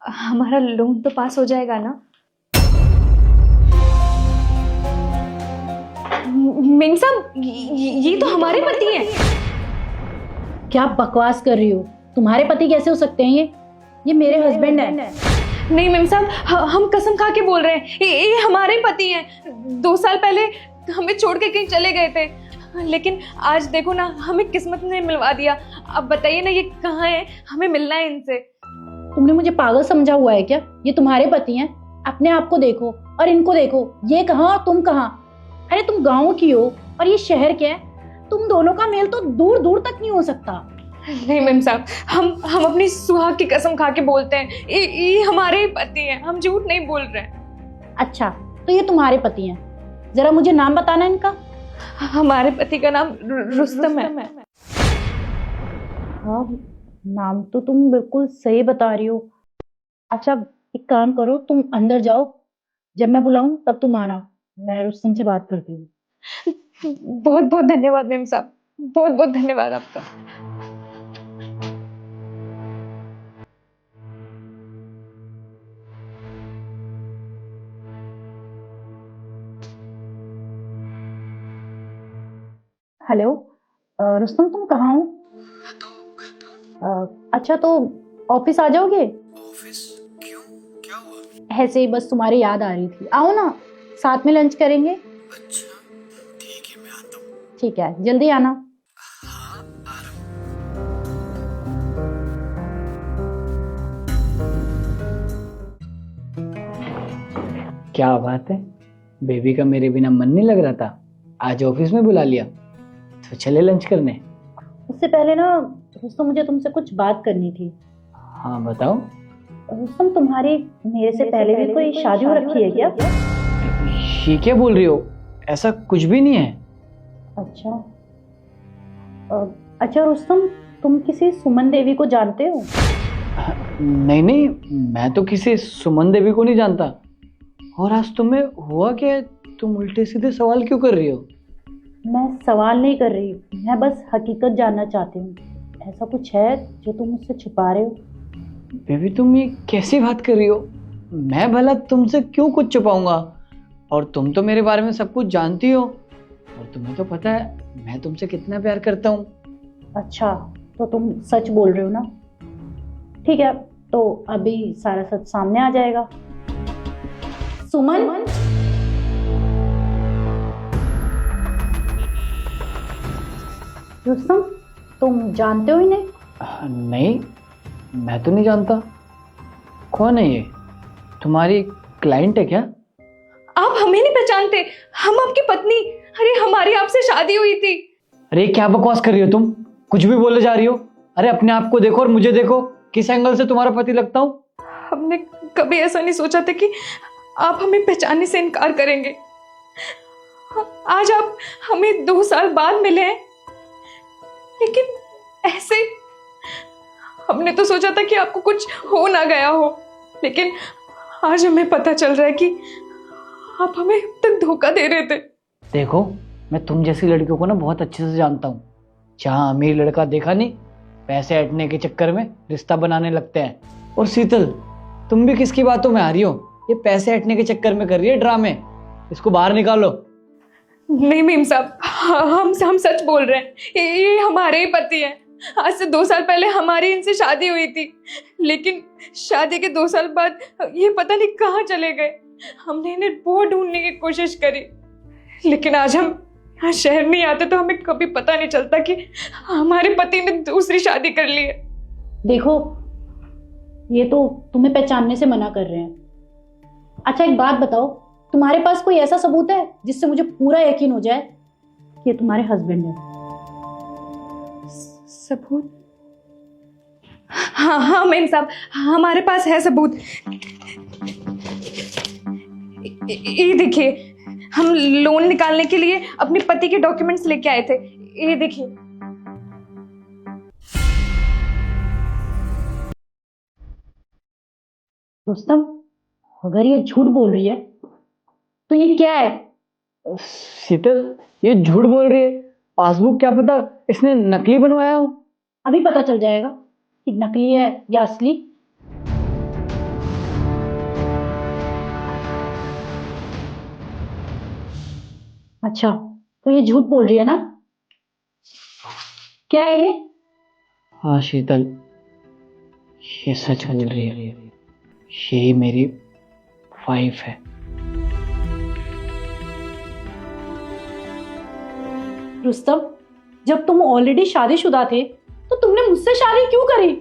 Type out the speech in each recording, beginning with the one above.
हमारा लोन तो पास हो जाएगा ना? मेम साहब, ये तो हमारे पति हैं। क्या बकवास कर रही हो? तुम्हारे पति कैसे हो सकते हैं? ये मेरे हस्बैंड है। नहीं मेम साहब, हम कसम खा के बोल रहे हैं, ये हमारे पति हैं। 2 साल पहले हमें छोड़ के कहीं चले गए थे, लेकिन आज देखो ना, हमें किस्मत ने मिलवा दिया। अब बताइए ना, ये कहाँ है? हमें मिलना है इनसे। तुमने मुझे पागल समझा हुआ है क्या? ये तुम्हारे पति हैं। अपने आप को देखो और इनको देखो। ये कहाँ और तुम कहाँ? अरे तुम गाँव की हो और ये शहर के है। तुम दोनों का मेल तो दूर दूर तक नहीं हो सकता। नहीं मेम साहब, हम अपनी सुहाग की कसम खा के बोलते हैं, ये हमारे ही पति हैं। हम झूठ नहीं बोल रहे हैं। अच्छा, तो ये तुम्हारे पति हैं। जरा मुझे नाम बताना इनका। हमारे पति का नाम रुस्तम है। हाँ, नाम तो तुम बिल्कुल सही बता रही हो। अच्छा, एक काम करो, तुम अंदर जाओ। जब मैं बुलाऊं तब तुम आना। मैं रुस्तम से बात करती हूँ। बहुत बहुत धन्यवाद मेम साहब, बहुत बहुत धन्यवाद आपका। हेलो, रुस्तम तुम कहाँ हो? अच्छा, तो ऑफिस आ जाओगे? ऑफिस? क्यों, क्या हुआ? ऐसे ही बस तुम्हारी याद आ रही थी। आओ ना, साथ में लंच करेंगे। अच्छा, ठीक है, मैं आता हूँ। ठीक है, जल्दी आना। हाँ, आ रहा हूँ। क्या बात है, बेबी का मेरे बिना मन नहीं लग रहा था, आज ऑफिस में बुला लिया। तो चले लंच करने। उससे पहले ना रुस्तम, मुझे तुमसे कुछ बात करनी थी। हाँ बताओ। रुस्तम, तुम्हारी मेरे से पहले भी कोई शादी हो रखी है क्या? ये क्या बोल रही हो? ऐसा कुछ भी नहीं है। अच्छा, अच्छा रुस्तम, तुम किसी सुमन देवी को जानते हो? नहीं नहीं, मैं तो किसी सुमन देवी को नहीं जानता। और आज तुम्हें हुआ क्या है? तुम उल्टे सीधे सवाल क्यों कर रही हो? मैं सवाल नहीं कर रही, मैं बस हकीकत जानना चाहती हूँ। ऐसा कुछ है जो तुम मुझसे छुपा रहे हो? बेबी तुम ये कैसी बात कर रही हो? मैं भला तुमसे क्यों कुछ छुपाऊंगा? और तुम तो मेरे बारे में सब कुछ जानती हो, और तुम्हें तो पता है मैं तुमसे कितना प्यार करता हूँ। अच्छा, तो तुम सच बोल रहे हो ना? ठीक है, तो अभी सारा सच सामने आ जाएगा। सुमन, रुस्तम, तुम जानते हो इन्हें? नहीं, मैं तो नहीं जानता। कौन है ये? तुम्हारी क्लाइंट है क्या? आप हमें नहीं पहचानते? हम आपकी पत्नी। अरे हमारी आपसे शादी हुई थी। अरे क्या बकवास कर रही हो तुम? कुछ भी बोले जा रही हो। अरे अपने आप को देखो और मुझे देखो, किस एंगल से तुम्हारा पति लगता हूँ। हमने कभी ऐसा नहीं सोचा था कि आप हमें पहचानने से इनकार करेंगे। आज आप हमें 2 साल बाद मिले हैं, लेकिन ऐसे हमने तो सोचा था कि आपको कुछ हो ना गया हो, लेकिन आज हमें पता चल रहा है कि आप हमें अब तक धोखा दे रहे थे। देखो, मैं तुम जैसी लड़कियों को ना बहुत अच्छे से जानता हूँ। जहाँ अमीर लड़का देखा नहीं, पैसे ऐंठने के चक्कर में रिश्ता बनाने लगते हैं। और शीतल, तुम भी किसकी बातों में आ रही हो? ये पैसे ऐंठने के चक्कर में कर रही है ड्रामे। इसको बाहर निकालो। नहीं मीम साहब, हम सच बोल रहे हैं। ये हमारे ही पति हैं। आज से 2 साल पहले हमारी इनसे शादी हुई थी, लेकिन शादी के 2 साल बाद ये पता नहीं कहाँ चले गए। हमने इन्हें बहुत ढूंढने की कोशिश करी, लेकिन आज हम यहाँ शहर नहीं आते तो हमें कभी पता नहीं चलता कि हमारे पति ने दूसरी शादी कर ली है। देखो, ये तो तुम्हें पहचानने से मना कर रहे हैं। अच्छा, एक बात बताओ, तुम्हारे पास कोई ऐसा सबूत है जिससे मुझे पूरा यकीन हो जाए कि ये तुम्हारे हस्बैंड है? सबूत? हाँ मेम साहब, हमारे पास है सबूत। ये देखिए, हम लोन निकालने के लिए अपने पति के डॉक्यूमेंट्स लेके आए थे। ये देखिए। रुस्तम, अगर ये झूठ बोल रही है तो ये क्या है? शीतल, ये झूठ बोल रही है। पासबुक क्या पता इसने नकली बनवाया हो। अभी पता चल जाएगा कि नकली है या असली। अच्छा, तो ये झूठ बोल रही है ना? क्या है ये? हाँ शीतल, ये सच बोल रही है, यही मेरी वाइफ है। रुस्तम, जब तुम ऑलरेडी शादीशुदा थे तो तुमने मुझसे शादी क्यों करी?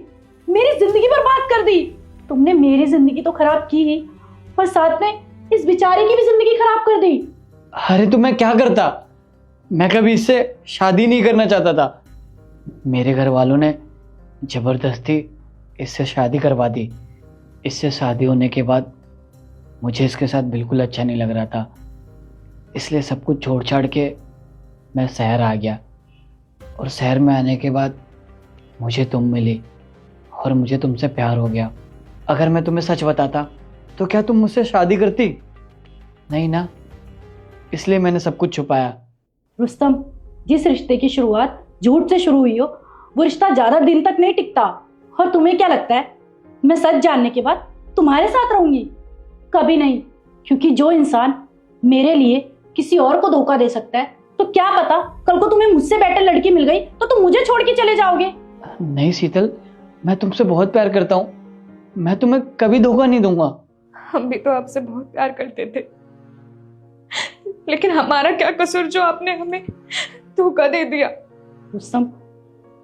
मेरी जिंदगी बर्बाद कर दी। तुमने मेरी जिंदगी तो खराब की ही, पर साथ में इस बेचारे की भी जिंदगी खराब कर दी। अरे तो मैं क्या करता, मैं कभी इससे शादी नहीं करना चाहता था। मेरे घर वालों ने जबरदस्ती इससे शादी करवा दी। इससे शादी होने के बाद मुझे इसके साथ बिल्कुल अच्छा नहीं लग रहा था, इसलिए सब कुछ छोड़ छाड़ के मैं शहर आ गया। और शहर में आने के बाद मुझे तुम मिली और मुझे तुमसे प्यार हो गया। अगर मैं तुम्हें सच बताता तो क्या तुम मुझसे शादी करती? नहीं ना, इसलिए मैंने सब कुछ छुपाया। रुस्तम, जिस रिश्ते की शुरुआत झूठ से शुरू हुई हो वो रिश्ता ज्यादा दिन तक नहीं टिकता। और तुम्हें क्या लगता है मैं सच जानने के बाद तुम्हारे साथ रहूंगी? कभी नहीं, क्योंकि जो इंसान मेरे लिए किसी और को धोखा दे सकता है, तो क्या पता कल को तुम्हें मुझसे बेटर लड़की मिल गई तो तुम मुझे छोड़ के चले जाओगे। नहीं शीतल, मैं तुमसे बहुत प्यार करता हूँ, मैं तुम्हें कभी धोखा नहीं दूंगा। हम भी तो आपसे बहुत प्यार करते थे, लेकिन हमारा क्या कसूर जो आपने हमें धोखा दे दिया। रुस्तम,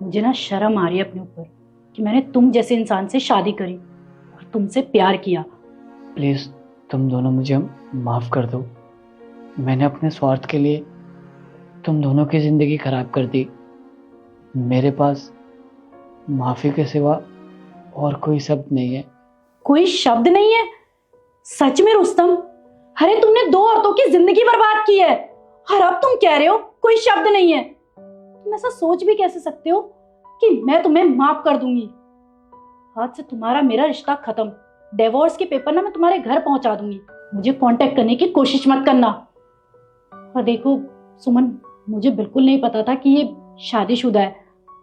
मुझे ना शर्म आ रही है अपने ऊपर कि मैंने तुम जैसे इंसान से शादी करी और तुमसे प्यार किया। प्लीज तुम दोनों मुझे माफ कर दो। मैंने अपने स्वार्थ के लिए तुम दोनों की जिंदगी खराब कर दी। मेरे पास माफी के सिवा और कोई शब्द नहीं है। कोई शब्द नहीं है? सच में रुस्तम? अरे तुमने दो औरतों की जिंदगी बर्बाद की है और अब तुम कह रहे हो कोई शब्द नहीं है। तुम ऐसा सोच भी कैसे सकते हो कि मैं तुम्हें माफ कर दूंगी? आज से तुम्हारा मेरा रिश्ता खत्म। डिवोर्स के पेपर ना मैं तुम्हारे घर पहुंचा दूंगी। मुझे कांटेक्ट करने की कोशिश मत करना। और देखो सुमन, मुझे बिल्कुल नहीं पता था कि ये शादीशुदा है,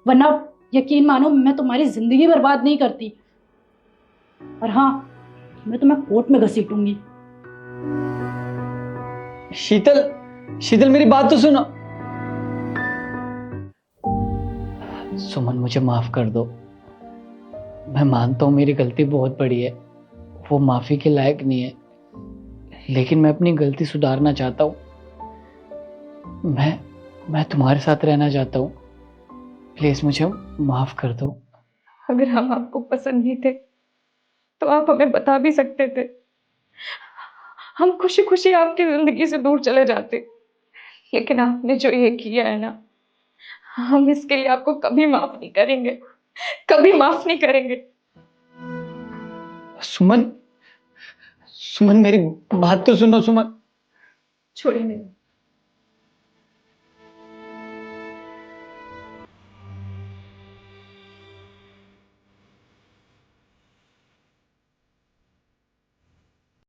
वरना यकीन मानो मैं तुम्हारी जिंदगी बर्बाद नहीं करती। और हाँ, मैं तुम्हें कोर्ट में घसीटूंगी। शीतल, शीतल मेरी बात तो सुनो। सुमन मुझे माफ कर दो। मैं मानता हूँ मेरी गलती बहुत बड़ी है, वो माफी के लायक नहीं है, लेकिन मैं अपनी गलती सुधारना चाहता हूँ। मैं तुम्हारे साथ रहना चाहता हूँ, प्लीज मुझे माफ कर दो। अगर हम आपको पसंद नहीं थे तो आप हमें बता भी सकते थे, हम खुशी खुशी आपकी जिंदगी से दूर चले जाते। लेकिन आपने जो ये किया है ना, हम इसके लिए आपको कभी माफ नहीं करेंगे, कभी माफ नहीं करेंगे। सुमन, सुमन मेरी बात तो सुनो सुमन। छोड़िए नहीं।